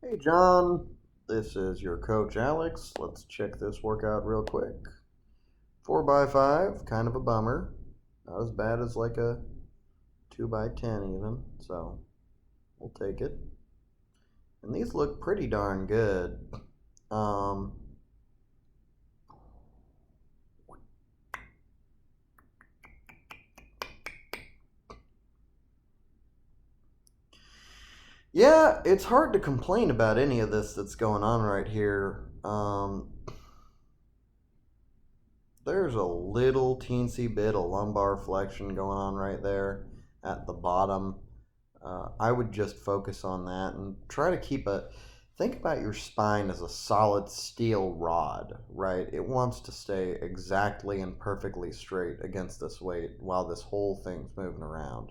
Hey John, this is your coach Alex. Let's check this workout real quick. 4 by 5, kind of a bummer. Not as bad as like a 2 by 10 even, so we'll take it. And these look pretty darn good. Um, yeah, it's hard to complain about any of this that's going on right here. There's a little teensy bit of lumbar flexion going on right there at the bottom. I would just focus on that and try to think about your spine as a solid steel rod, right? It wants to stay exactly and perfectly straight against this weight while this whole thing's moving around.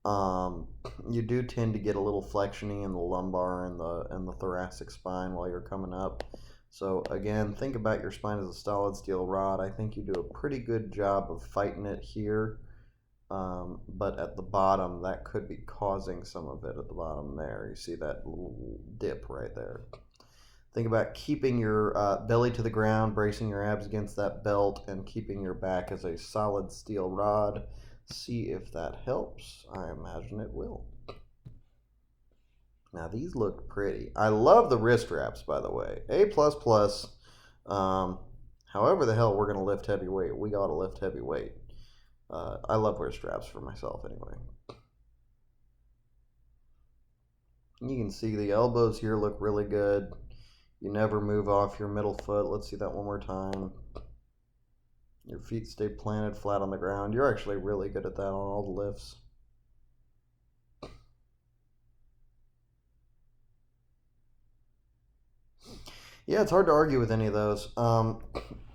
Um, you do tend to get a little flexiony in the lumbar and the thoracic spine while you're coming up. So again, think about your spine as a solid steel rod. I think you do a pretty good job of fighting it here, but at the bottom, that could be causing some of it at the bottom there. You see that little dip right there. Think about keeping your belly to the ground, bracing your abs against that belt, and keeping your back as a solid steel rod. See if that helps. I imagine it will. Now these look pretty. I love the wrist wraps, by the way. A plus plus. Um, However the hell we're gonna lift heavy weight, we gotta lift heavy weight. I love wrist wraps for myself anyway. You can see the elbows here look really good. You never move off your middle foot. Let's see that one more time. Your feet stay planted flat on the ground. You're actually really good at that on all the lifts. Yeah, it's hard to argue with any of those.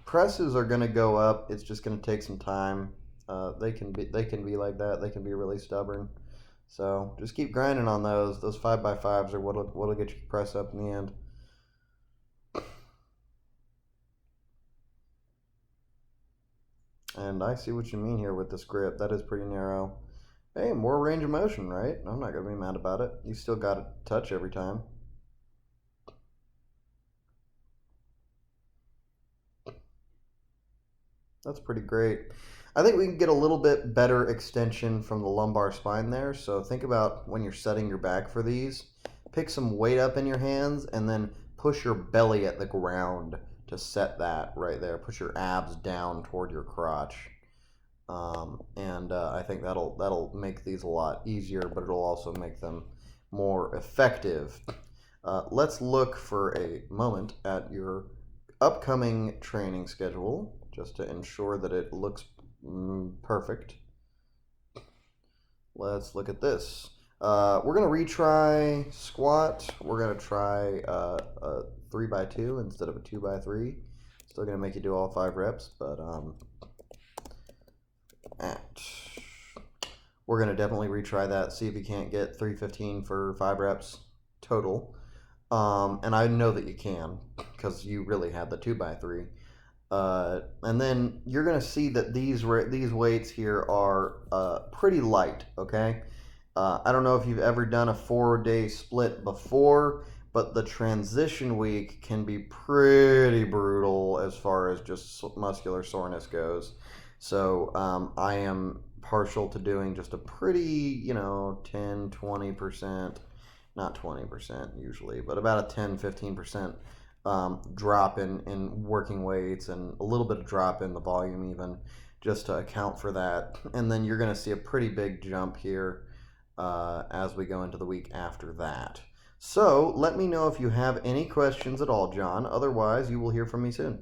Presses are going to go up. It's just going to take some time. They can be like that. They can be really stubborn. So just keep grinding on those. Those 5x5s are what'll get you press up in the end. And I see what you mean here with this grip. That is pretty narrow. Hey, more range of motion, right? I'm not gonna be mad about it. You still got to touch every time. That's pretty great. I think we can get a little bit better extension from the lumbar spine there. So think about when you're setting your back for these. Pick some weight up in your hands and then push your belly at the ground to set that right there. Push your abs down toward your crotch. And I think that'll make these a lot easier, but it'll also make them more effective. Let's look for a moment at your upcoming training schedule just to ensure that it looks perfect. Let's look at this. We're gonna retry squat. We're gonna try a 3x2 instead of a 2x3. Still gonna make you do all 5 reps, but we're gonna definitely retry that. See if you can't get 315 for 5 reps total. And I know that you can because you really had the 2x3. And then you're gonna see that these weights here are pretty light. Okay. I don't know if you've ever done a 4-day split before, but the transition week can be pretty brutal as far as just muscular soreness goes. So I am partial to doing just a pretty, 10, 20%, not 20% usually, but about a 10, 15% drop in working weights and a little bit of drop in the volume even just to account for that. And then you're going to see a pretty big jump here as we go into the week after that. So let me know if you have any questions at all, John. Otherwise, you will hear from me soon.